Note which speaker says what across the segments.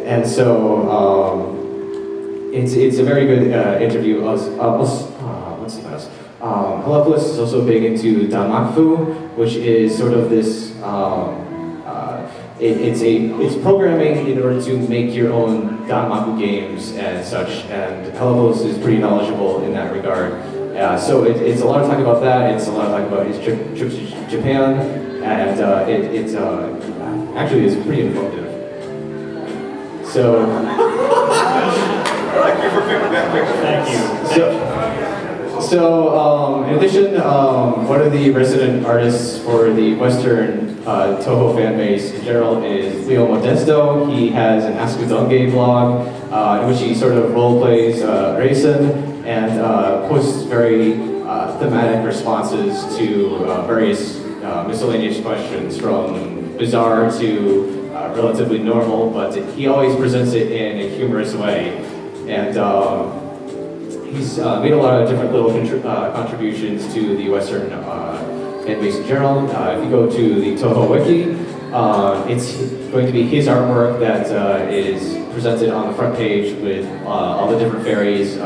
Speaker 1: And so it's a very good interview. Let's see what else. Heliopolis is also big into Danmaku, which is sort of this. It's programming in order to make your own Danmaku games and such. And Heliopolis is pretty knowledgeable in that regard. So it's a lot of talk about that. It's a lot of talk about his trip to Japan, and it's actually is pretty informative. So.
Speaker 2: Thank you.
Speaker 1: So in addition, one of the resident artists for the Western Toho fan base in general is Leo Modesto. He has an Ask Udonge blog in which he sort of role plays Reisen and posts very thematic responses to various miscellaneous questions from bizarre to relatively normal, but he always presents it in a humorous way. And he's made a lot of different little contributions to the Western fan base in general. If you go to the Toho Wiki, it's going to be his artwork that is presented on the front page with all the different fairies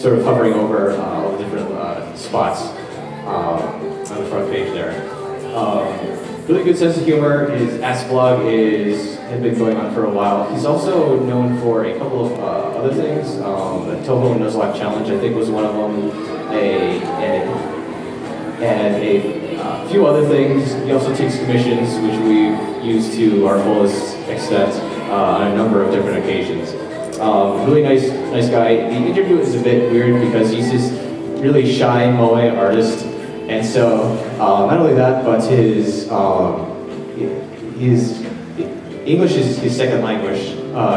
Speaker 1: sort of hovering over all the different spots on the front page there. Really good sense of humor. His Ask blog had been going on for a while. He's also known for a couple of other things. The Toho Nuzlocke Challenge, I think, was one of them. And a few other things. He also takes commissions, which we've used to our fullest extent on a number of different occasions. Really nice guy. The interview is a bit weird because he's this really shy moe artist. And so, not only that, but his English is his second language.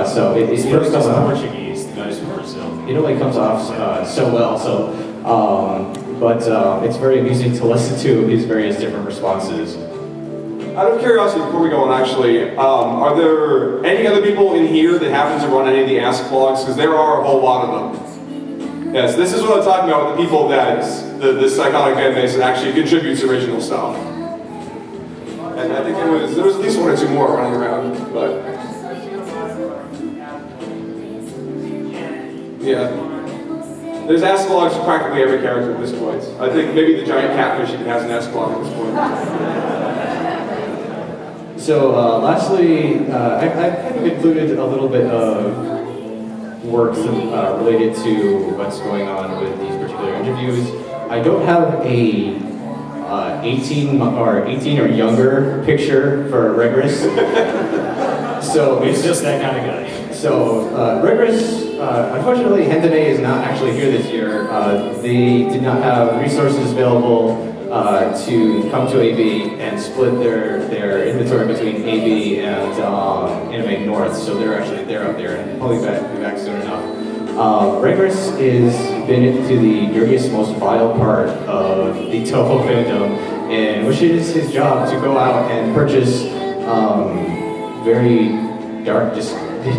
Speaker 1: So it really comes off
Speaker 2: Portuguese, the guys from Brazil.
Speaker 1: It only comes off so well. So, but it's very amusing to listen to his various different responses.
Speaker 3: Out of curiosity, before we go on, actually, are there any other people in here that happen to run any of the Ask blogs? Because there are a whole lot of them. Yes, this is what I'm talking about with the people that this iconic fan base that actually contributes original stuff. And I think there was at least one or two more running around, but yeah. There's Ask blogs for practically every character at this point. I think maybe the giant catfish even has an Ask blog at this point.
Speaker 1: So lastly, I've kind of included a little bit of works related to what's going on with these particular interviews. I don't have a 18 or younger picture for Regress. So
Speaker 2: He's just that kind of guy.
Speaker 1: So Regress, unfortunately, Hendane is not actually here this year. They did not have resources available to come to AB and split their inventory between AB and Anime North, so they're up there and probably be back soon enough. Regress has been into the dirtiest, most vile part of the Toho fandom, and which it is his job to go out and purchase very dark,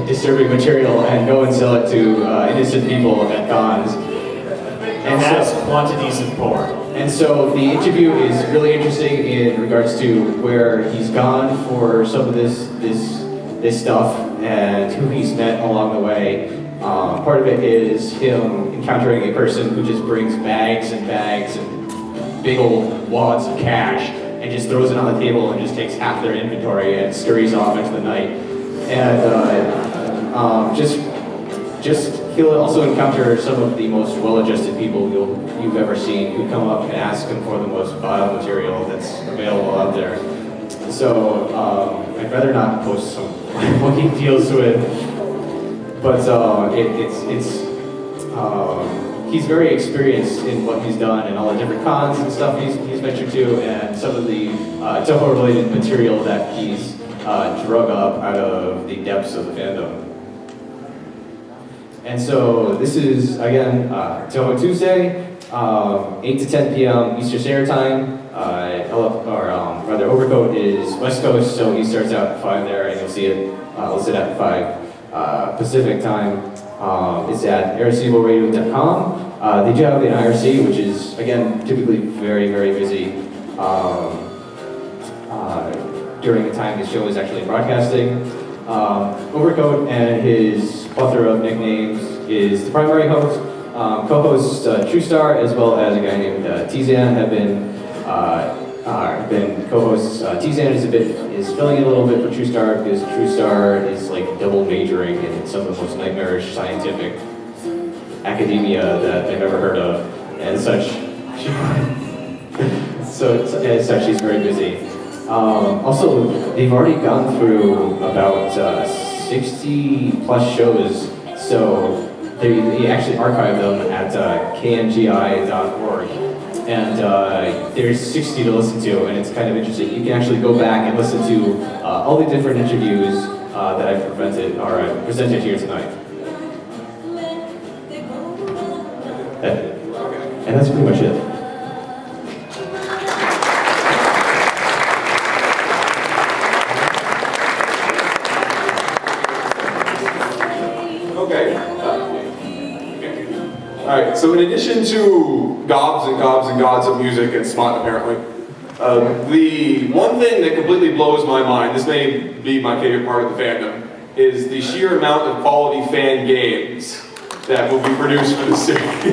Speaker 1: disturbing material and go and sell it to innocent people at cons.
Speaker 2: And that's quantities of porn.
Speaker 1: And so the interview is really interesting in regards to where he's gone for some of this stuff and who he's met along the way. Part of it is him encountering a person who just brings bags and bags and big old wads of cash and just throws it on the table and just takes half their inventory and scurries off into the night. And he'll also encounter some of the most well-adjusted people you've ever seen who come up and ask him for the most vile material that's available out there. So I'd rather not post what he deals with, but he's very experienced in what he's done and all the different cons and stuff he's ventured to, and some of the Toho-related material that he's drug up out of the depths of the fandom. And so this is, again, Toho Tuesday, 8 to 10 p.m. Eastern Standard Time. Overcoat is West Coast, so he starts out at 5 there, and you'll see it listed at 5 Pacific Time. It's at irreceivableradio.com. They do have an IRC, which is, again, typically very, very busy during the time the show is actually broadcasting. Overcoat and his plethora of nicknames is the primary host. Co-hosts TrueStar as well as a guy named Tizan have been co-hosts. Tizan is filling in a little bit for TrueStar because TrueStar is like double majoring in some of the most nightmarish scientific academia that I've ever heard of, and such. As such, she's very busy. Also, they've already gone through about 60 plus shows, so they actually archive them at kngi.org. And there's 60 to listen to, and it's kind of interesting. You can actually go back and listen to all the different interviews that I've presented here tonight. And that's pretty much it.
Speaker 3: Alright, so in addition to gobs and gobs and gods of music and smut apparently, the one thing that completely blows my mind, this may be my favorite part of the fandom, is the sheer amount of quality fan games that will be produced for the series.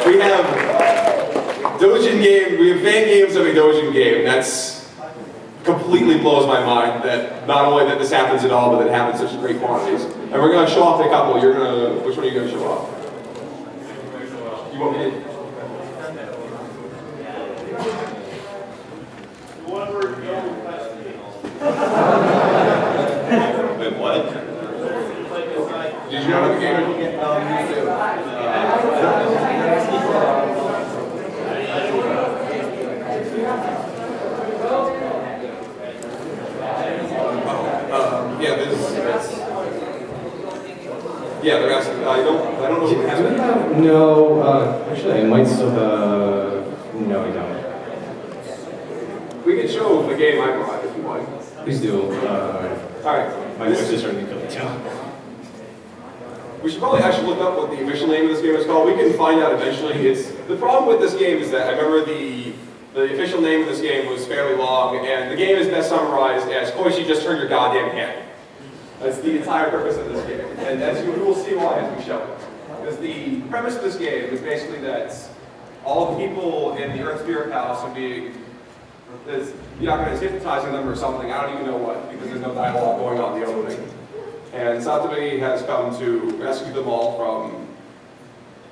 Speaker 3: We have Dojin game, we have fan games of a Dojin game. That's completely blows my mind that not only that this happens at all, but that it happens in such great quantities. And we're gonna show off a couple. Which one are you gonna show off? You want me to? Wait, what? Did you know the game? Yeah, they're asking. I don't know if we have it.
Speaker 1: No, actually, I might still have. No, I don't.
Speaker 3: We can show the game I brought if you want.
Speaker 1: Please do.
Speaker 3: Alright.
Speaker 1: My voice is starting to kill me too.
Speaker 3: We should probably actually look up what the official name of this game is called. We can find out eventually. The problem with this game is that I remember the official name of this game was fairly long, and the game is best summarized as Koichi, just turn your goddamn head. That's the entire purpose of this game, and as you will see why as we show it. Because the premise of this game is basically that all the people in the Earth Spirit Palace are being, Byakuya is hypnotizing them or something, I don't even know what, because there's no dialogue going on in the opening. And Satomi has come to rescue them all from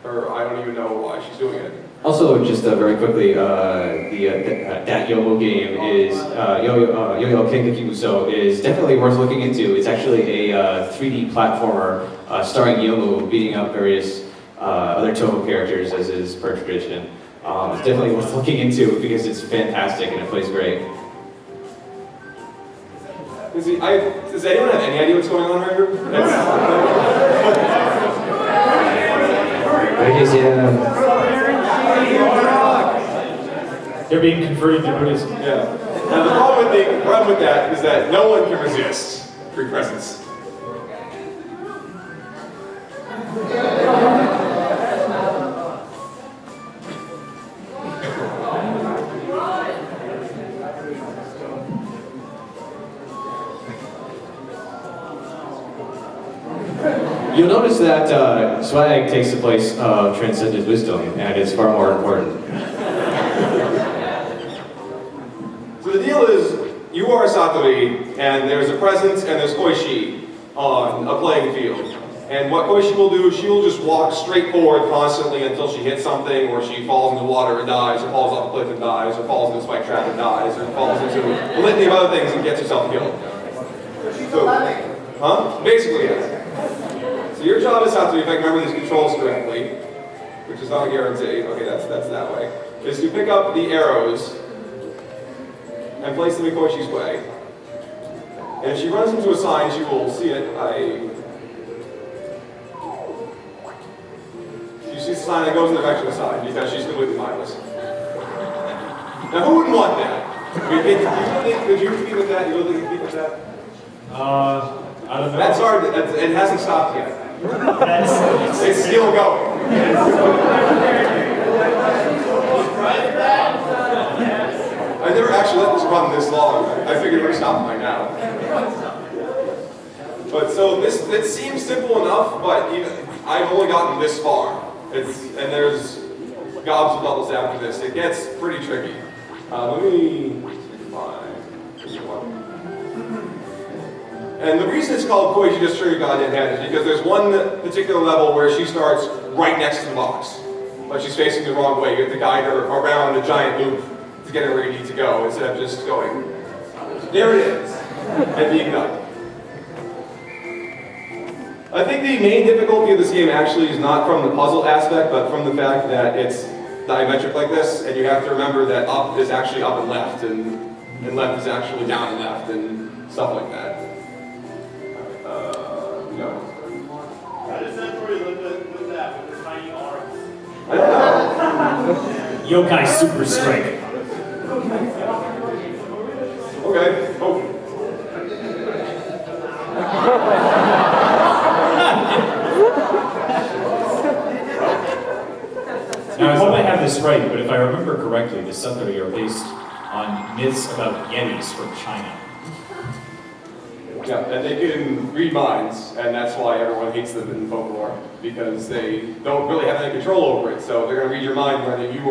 Speaker 3: her, I don't even know why she's doing it.
Speaker 1: Also, just very quickly, that Yomo game is, Yo-Yo Kenkeki Musou is definitely worth looking into. It's actually a 3D platformer starring Yomo beating up various other Toho characters, as is per tradition. It's definitely worth looking into because it's fantastic and it plays great.
Speaker 3: Does anyone have any idea what's going on right here?
Speaker 2: They're being converted to Buddhism.
Speaker 3: Yeah. Now the problem with that is that no one can resist free presence.
Speaker 1: You'll notice that swag takes the place of transcendent wisdom, and it's far more important.
Speaker 3: So the deal is, you are Satomi, and there's a presence, and there's Koichi on a playing field. And what Koichi will do, she will just walk straight forward constantly until she hits something, or she falls into water and dies, or falls off a cliff and dies, or falls into a spike trap and dies, or falls into a litany of other things and gets herself killed. So, huh? Basically, yes. So your job is Satomi, if I can remember these controls correctly, which is not a guarantee, okay, that's that way, is to pick up the arrows and place them in Koichi's way. And if she runs into a sign, she will see it. She sees a sign that goes in the direction of the sign because she's completely mindless. Now, who wouldn't want that? Could you compete with that? You really think you compete with that?
Speaker 2: I don't know.
Speaker 3: That's hard. It hasn't stopped yet. It's still going. I never actually let this run this long. I figured it would stop by now. But so this, it seems simple enough, but I've only gotten this far. And there's gobs of levels after this. It gets pretty tricky. Let me find one. And the reason it's called Koichi Destroy Your Goddamn Head is because there's one particular level where she starts right next to the box. Like she's facing the wrong way. You have to guide her around a giant loop to get her where you need to go instead of just going, there it is, and being done. I think the main difficulty of this game actually is not from the puzzle aspect, but from the fact that it's diametric like this, and you have to remember that up is actually up and left is actually down and left, and stuff like that. No.
Speaker 4: How does that story look with that, with the tiny arms?
Speaker 3: I don't know.
Speaker 2: Yokai Super Strike.
Speaker 3: Okay. Oh.
Speaker 2: Now, I hope I have this right, but if I remember correctly, the Sutari are based on myths about Yetis from China.
Speaker 3: Yeah, and they can read minds, and that's why everyone hates them in folklore, because they don't really have any control over it, so they're going to read your mind whether you